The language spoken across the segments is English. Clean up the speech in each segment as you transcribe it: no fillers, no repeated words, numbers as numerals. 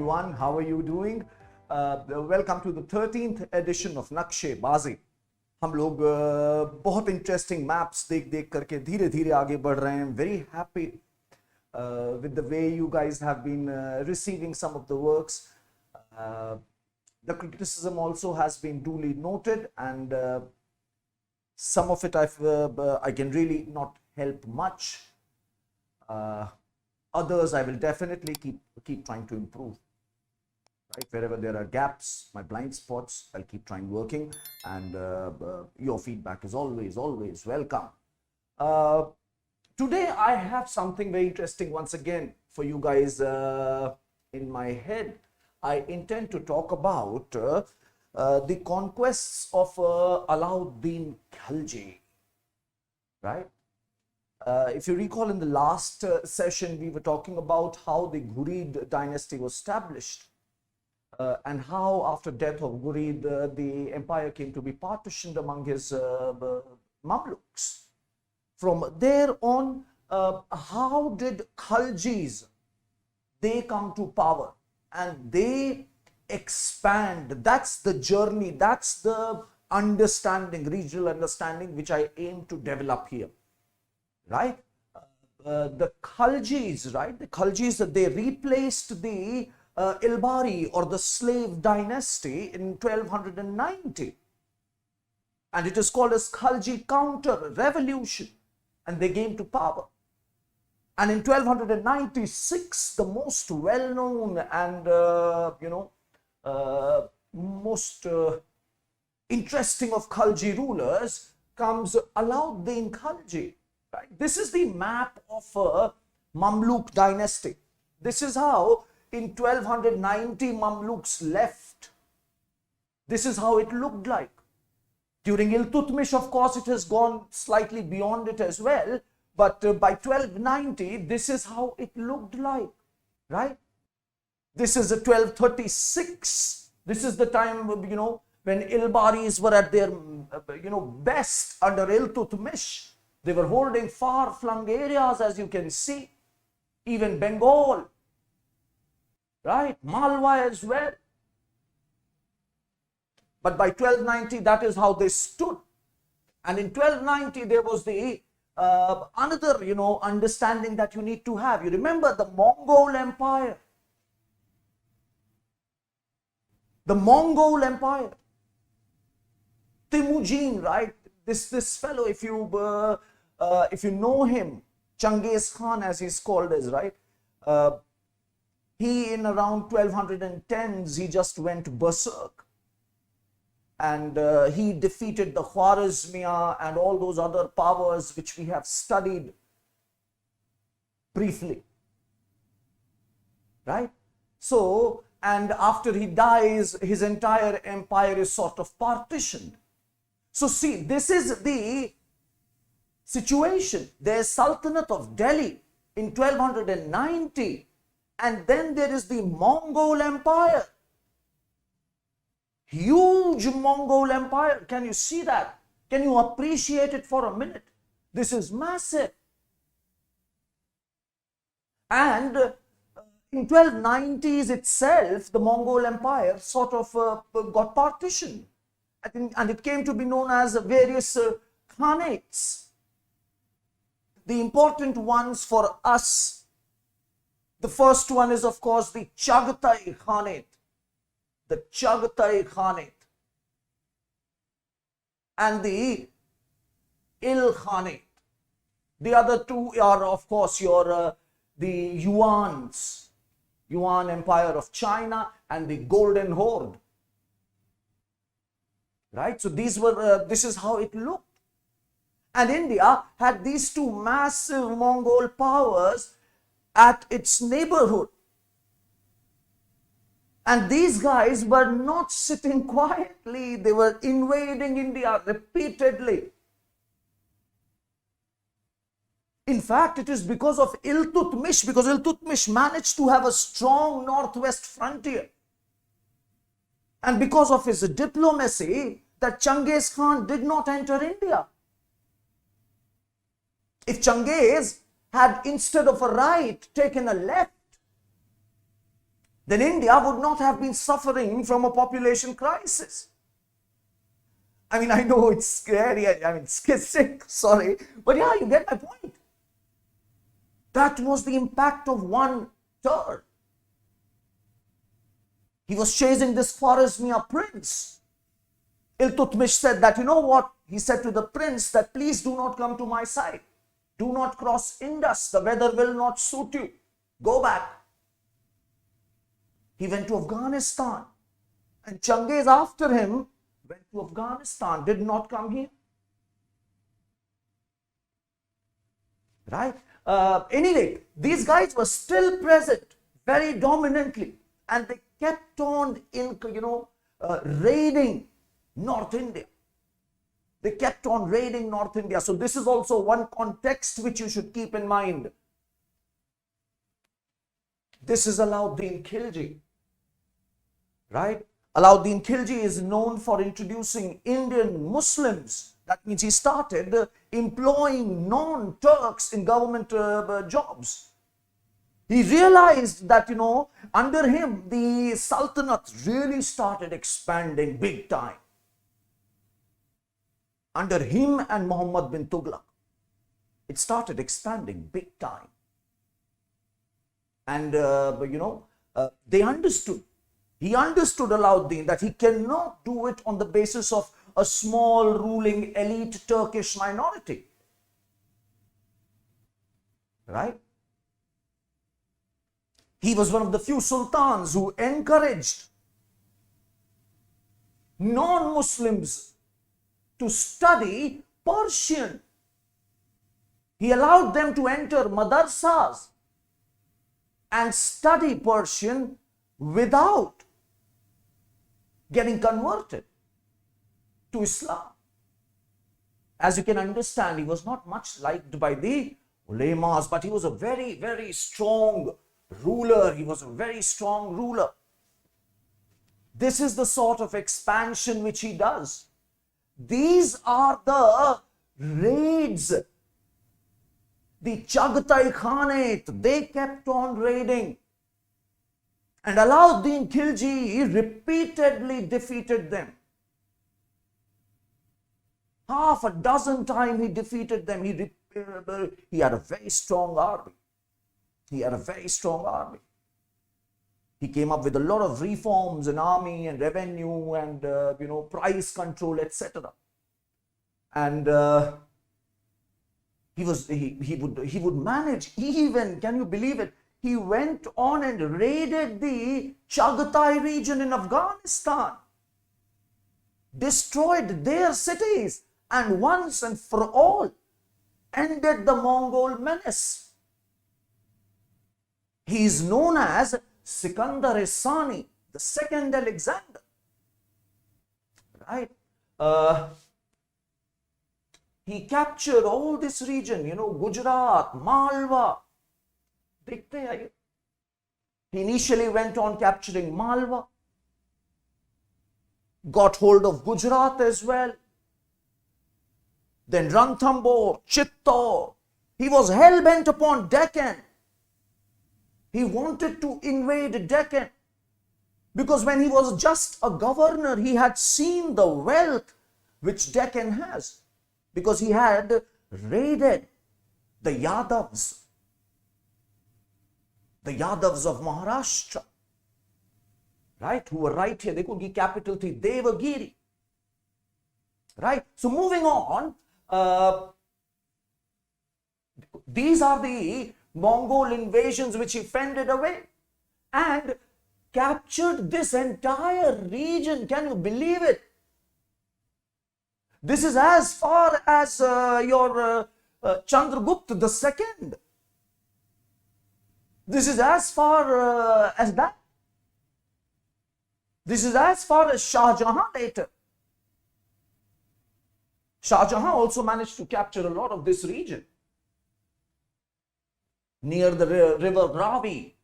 everyone, how are you doing? Welcome to the 13th edition of नक्शेबाजी। हम लोग बहुत interesting maps देख देख करके धीरे धीरे आगे बढ़ रहे हैं। Very happy with the way you guys have been receiving some of the works. The criticism also has been duly noted, and some of it I can really not help much. Others I will definitely keep trying to improve. Right, wherever there are gaps, my blind spots, I'll keep trying working, and your feedback is always welcome. Today I have something very interesting once again for you guys in my head. I intend to talk about the conquests of Alauddin Khalji. Right? If you recall, in the last session, we were talking about how the Ghurid dynasty was established, and how after death of Ghurid, the empire came to be partitioned among his Mamluks. From there on, how did Khaljis, they come to power and they expand? That's the journey, that's the understanding, regional understanding, which I aim to develop here. Right? The Khaljis, right? The Khaljis, they replaced the Ilbari or the slave dynasty in 1290. And it is called as Khalji counter revolution. And they came to power. And in 1296, the most well-known and, most interesting of Khalji rulers comes Alauddin Khalji. Right? This is the map of a Mamluk dynasty. This is how in 1290 Mamluks left. This is how it looked like. During Iltutmish, of course, it has gone slightly beyond it as well. But by 1290, this is how it looked like. Right? This is 1236. This is the time, when Ilbaris were at their, best under Iltutmish. They were holding far-flung areas, as you can see, even Bengal, right? Malwa as well. But by 1290, that is how they stood. And in 1290, there was the another, understanding that you need to have. You remember the Mongol Empire. The Mongol Empire. Temujin, right? This fellow, if you know him, Genghis Khan, as he's called as, right? He, in around 1210s, he just went berserk. And he defeated the Khwarezmiya and all those other powers which we have studied briefly. Right? So, and after he dies, his entire empire is sort of partitioned. So see, this is the situation. There's Sultanate of Delhi in 1290, and then there is the Mongol Empire. Huge Mongol Empire. Can you see that? Can you appreciate it for a minute? This is massive. And in 1290s itself, the Mongol Empire sort of got partitioned. And it came to be known as various khanates. The important ones for us, the first one is, of course, the Chagatai Khanate. The Chagatai Khanate. And the Il Khanate. The other two are, of course, the Yuans. Yuan Empire of China and the Golden Horde. Right? So these were, this is how it looked. And India had these two massive Mongol powers at its neighborhood. And these guys were not sitting quietly. They were invading India repeatedly. In fact, it is because of Iltutmish, because Iltutmish managed to have a strong northwest frontier. And because of his diplomacy, that Genghis Khan did not enter India. If Genghis had, instead of a right, taken a left, then India would not have been suffering from a population crisis. I mean, I know it's scary, it's sick, sorry, but yeah, you get my point. That was the impact of one Turk. He was chasing this Khwarezmiya prince. Iltutmish said that, you know what? He said to the prince that please do not come to my side. Do not cross Indus. The weather will not suit you. Go back. He went to Afghanistan. And Changiz after him went to Afghanistan, did not come here. Right? Anyway, these guys were still present very dominantly, and they kept on raiding North India. They kept on raiding North India. So this is also one context which you should keep in mind. This is Alauddin Khilji, right? Alauddin Khilji is known for introducing Indian Muslims. That means he started employing non-Turks in government jobs. He realized that, under him, the Sultanate really started expanding big time. Under him and Muhammad bin Tughlaq, it started expanding big time. And, they understood. He understood, Alauddin, that he cannot do it on the basis of a small ruling elite Turkish minority. Right? He was one of the few sultans who encouraged non-Muslims to study Persian. He allowed them to enter madarsas and study Persian without getting converted to Islam. As you can understand, he was not much liked by the ulemas, but he was a very, very strong ruler. He was a very strong ruler. This is the sort of expansion which he does. These are the raids. The Chagatai Khanate, they kept on raiding. And Alauddin Khilji repeatedly defeated them. Half a dozen times he defeated them. He had a very strong army. He had a very strong army. He came up with a lot of reforms in army and revenue and, price control, etc. And he would manage, even, can you believe it? He went on and raided the Chagatai region in Afghanistan, destroyed their cities, and once and for all ended the Mongol menace. He is known as Sikandar-e-Sani, the second Alexander. Right? He captured all this region, Gujarat, Malwa. He initially went on capturing Malwa, got hold of Gujarat as well. Then Ranthambore, Chittor. He was hell-bent upon Deccan. He wanted to invade Deccan because when he was just a governor, he had seen the wealth which Deccan has, because he had raided the Yadavs of Maharashtra, right, who were right here. They could give capital to Devagiri. Right? So moving on, these are the Mongol invasions which he fended away and captured this entire region. Can you believe it? This is as far as your Chandragupta II. This is as far as that. This is as far as Shah Jahan later. Shah Jahan also managed to capture a lot of this region. Near the river Ravi,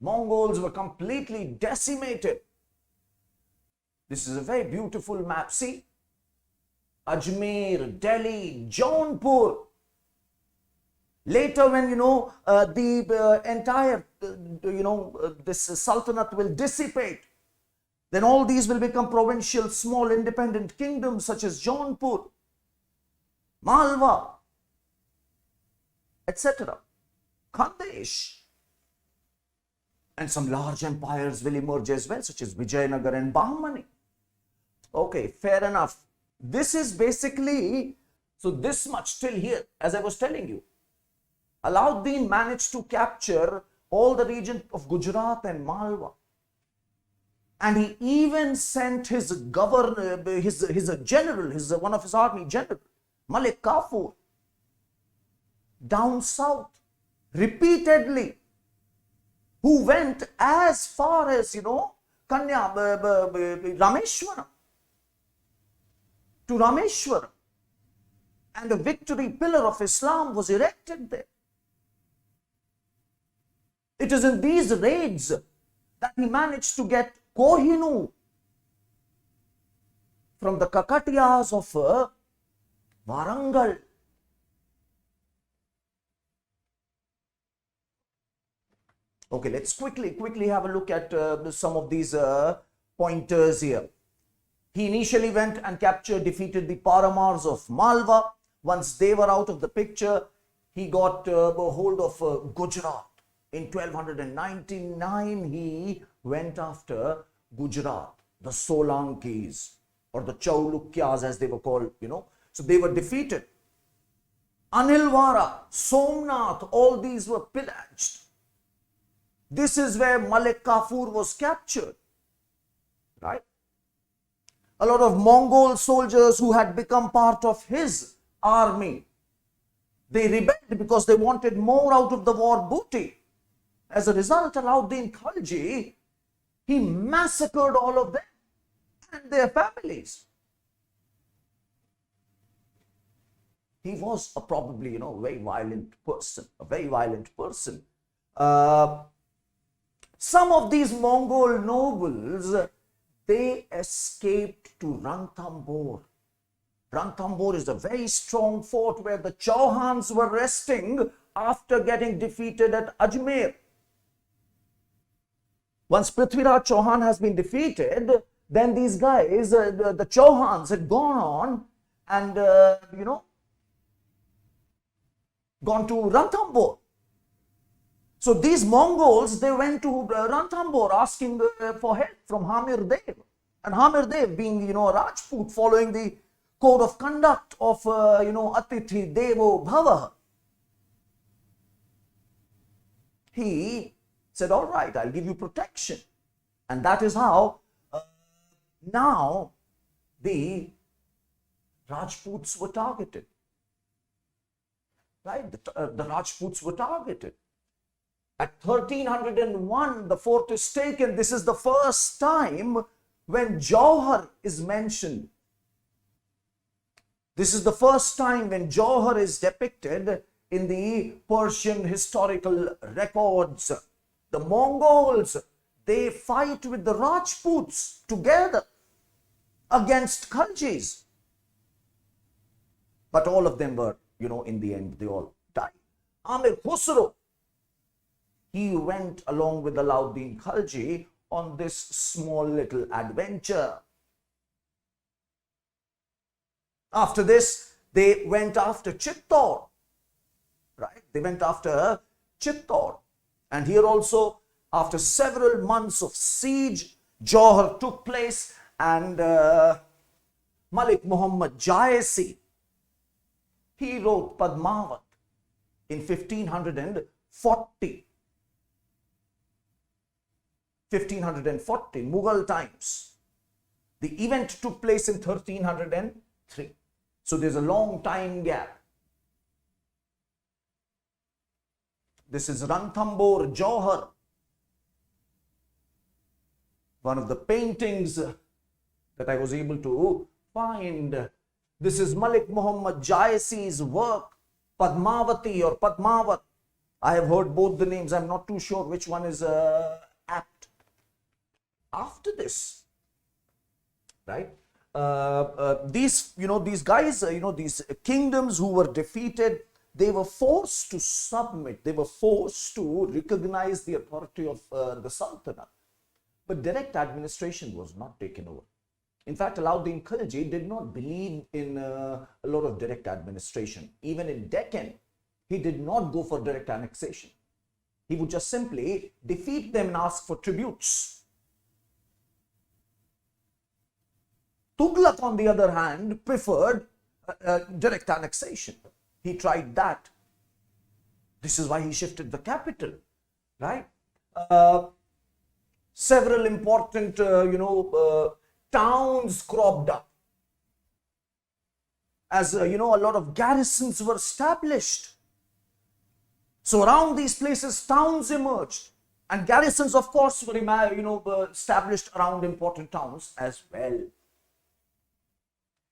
Mongols were completely decimated. This is a very beautiful map. See, Ajmer, Delhi, Jaunpur, Later, when the entire this sultanate will dissipate, then all these will become provincial, small, independent kingdoms such as Jaunpur, Malwa, etc., Khandesh. And some large empires will emerge as well, such as Vijayanagar and Bahmani. Okay, fair enough. This is basically, so this much till here, as I was telling you. Alauddin managed to capture all the region of Gujarat and Malwa. And he even sent his governor, his general, one of his army general, Malik Kafur, down south repeatedly, who went as far as, Rameshwaram, to Rameshwaram. And a victory pillar of Islam was erected there. It is in these raids that he managed to get Kohinoor from the Kakatiyas of Warangal. Okay, let's quickly have a look at some of these pointers here. He initially went and defeated the Paramars of Malwa. Once they were out of the picture, he got a hold of Gujarat. In 1299, he went after Gujarat, the Solankis, or the Chaulukyas as they were called, So they were defeated. Anilwara, Somnath, all these were pillaged. This is where Malik Kafur was captured, right? A lot of Mongol soldiers who had become part of his army, they rebelled because they wanted more out of the war booty. As a result, Alauddin Khalji, he massacred all of them and their families. He was probably, a very violent person. Some of these Mongol nobles, they escaped to Ranthambore. Ranthambore is a very strong fort where the Chauhans were resting after getting defeated at Ajmer. Once Prithviraj Chauhan has been defeated, then these guys, the Chauhans, had gone on and, gone to Ranthambore. So these Mongols, they went to Ranthambore asking for help from Hamir Dev. And Hamir Dev, being, a Rajput, following the code of conduct of, Atithi Devo Bhava, he said, all right, I'll give you protection. And that is how now the Rajputs were targeted. Right? The Rajputs were targeted. At 1301, the fort is taken. This is the first time when Jauhar is mentioned. This is the first time when Jauhar is depicted in the Persian historical records. The Mongols, they fight with the Rajputs together against Khaljis. But all of them were, in the end, they all died. Amir Khusro, he went along with Alauddin Khalji on this small little adventure. After this, they went after Chittor, right? They went after Chittor. And here also, after several months of siege, Jauhar took place, and Malik Muhammad Jayasi, he wrote Padmavat in 1540. 1540, Mughal times. The event took place in 1303. So there's a long time gap. This is Ranthambore, Jauhar. One of the paintings that I was able to find. This is Malik Muhammad Jayasi's work, Padmavati or Padmavat. I have heard both the names. I'm not too sure which one is apt. After this, right? These guys, these kingdoms who were defeated, they were forced to submit, they were forced to recognize the authority of the Sultanate. But direct administration was not taken over. In fact, Alauddin Khilji did not believe in a lot of direct administration. Even in Deccan, he did not go for direct annexation. He would just simply defeat them and ask for tributes. Tughlaq, on the other hand, preferred direct annexation. He tried that. This is why he shifted the capital, right? Several important, towns cropped up. As a lot of garrisons were established. So around these places, towns emerged, and garrisons, of course, were established around important towns as well.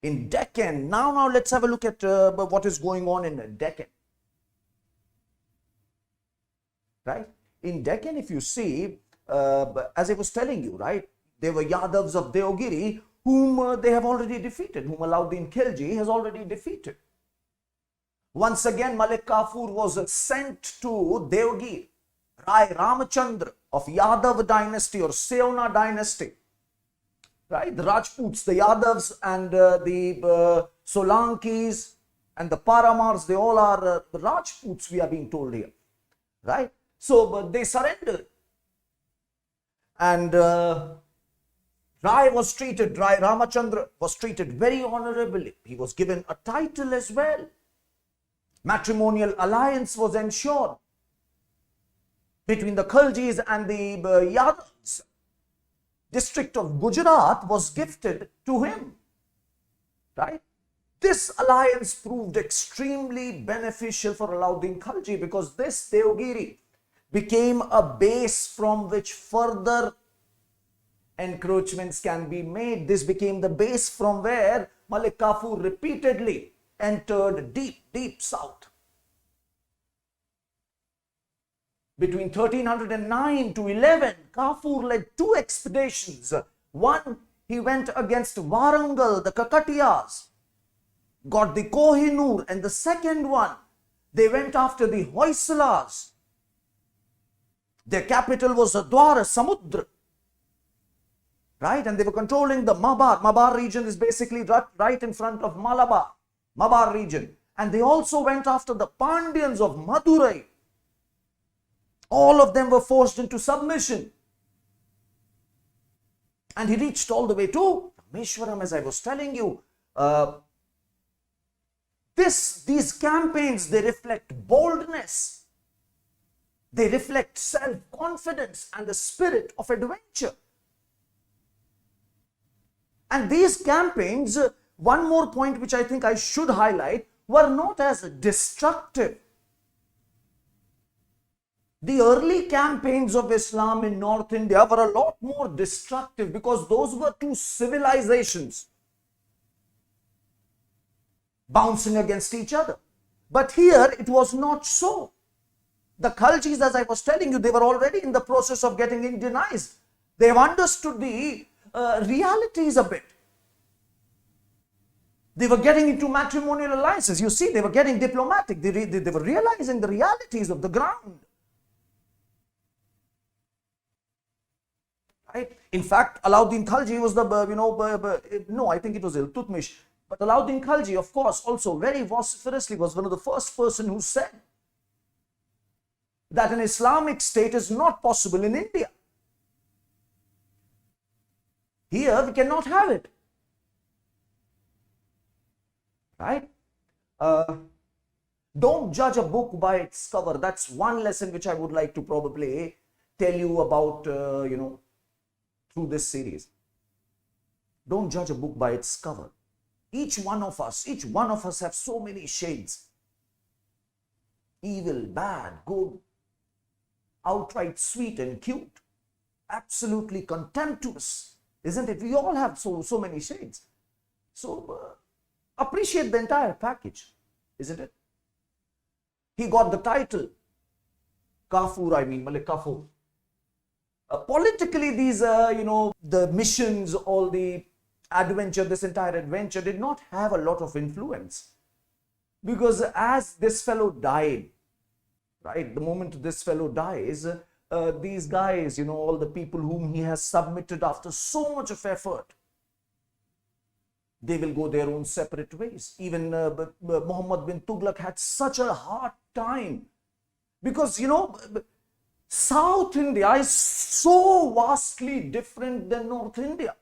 In Deccan, now let's have a look at what is going on in Deccan. Right? In Deccan, if you see, as I was telling you, right, there were Yadavs of Deogiri whom they have already defeated, whom Alauddin Khilji has already defeated. Once again, Malik Kafur was sent to Deogir. Rai Ramachandra of Yadav dynasty or Seona dynasty, right? The Rajputs, the Yadavs and the Solankis and the Paramars, they all are the Rajputs, we are being told here, right? So they surrendered. And Rai Ramachandra was treated very honorably. He was given a title as well. Matrimonial alliance was ensured between the Khiljis and the Yadavs. District of Gujarat was gifted to him, right? This alliance proved extremely beneficial for Alauddin Khilji because this Deogiri became a base from which further encroachments can be made. This became the base from where Malik Kafur repeatedly entered deep south. Between 1309 to 11, Kafur led two expeditions. One, he went against Warangal, the Kakatiyas, got the Kohinoor, and the second one, they went after the Hoysalas. Their capital was Dwara Samudra, right? And they were controlling the Mabar region is basically right in front of Mabar region. And they also went after the Pandyans of Madurai. All of them were forced into submission. And he reached all the way to Rameshwaram, as I was telling you. These campaigns, they reflect boldness. They reflect self-confidence and the spirit of adventure. And these campaigns, one more point which I think I should highlight, were not as destructive. The early campaigns of Islam in North India were a lot more destructive because those were two civilizations bouncing against each other. But here it was not so. The Khaljis, as I was telling you, they were already in the process of getting Indianized. They have understood the realities a bit. They were getting into matrimonial alliances. You see, they were getting diplomatic. They were realizing the realities of the ground. Right? In fact, Alauddin Khilji was the, no, I think it was Iltutmish. But Alauddin Khilji, of course, also very vociferously was one of the first person who said that an Islamic state is not possible in India. Here, we cannot have it. Right? Don't judge a book by its cover. That's one lesson which I would like to probably tell you about, through this series. Don't judge a book by its cover. Each one of us have so many shades. Evil, bad, good, outright sweet and cute, absolutely contemptuous, isn't it? We all have so many shades. So appreciate the entire package, isn't it? He got the title Kafur, Malik Kafur. Politically, these, the missions, all the adventure, this entire adventure did not have a lot of influence. Because as this fellow died, right, the moment this fellow dies, these guys, all the people whom he has submitted after so much of effort, they will go their own separate ways. Even Muhammad bin Tughlaq had such a hard time because, South India is so vastly different than North India.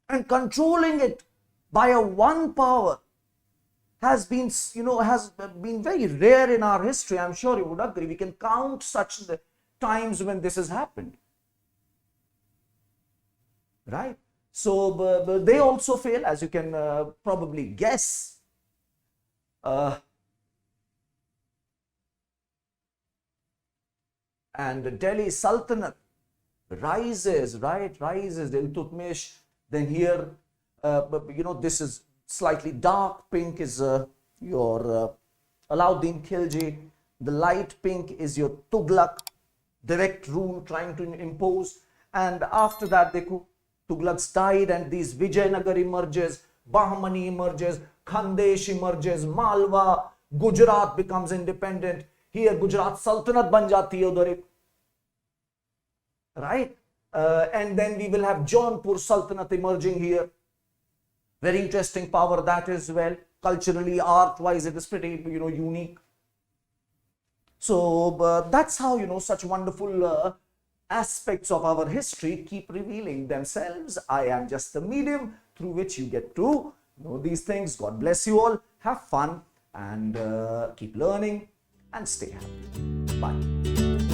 And controlling it by a one power has been very rare in our history. I'm sure you would agree. We can count such times when this has happened. Right? So they also fail, as you can probably guess. And Delhi Sultanate rises, right? Rises. Iltutmish. Then here, this is slightly dark pink is your Alauddin Khilji. The light pink is your Tughlaq, direct rule trying to impose. And after that, Tughlaqs died, and these Vijayanagar emerges, Bahmani emerges, Khandesh emerges, Malwa, Gujarat becomes independent. Here, Gujarat Sultanate ban jati hai udhar, right? And then we will have Jaunpur Sultanate emerging here. Very interesting power that as well. Culturally, art-wise, it is pretty, unique. So that's how, such wonderful aspects of our history keep revealing themselves. I am just the medium through which you get to know these things. God bless you all. Have fun and keep learning and stay happy. Bye.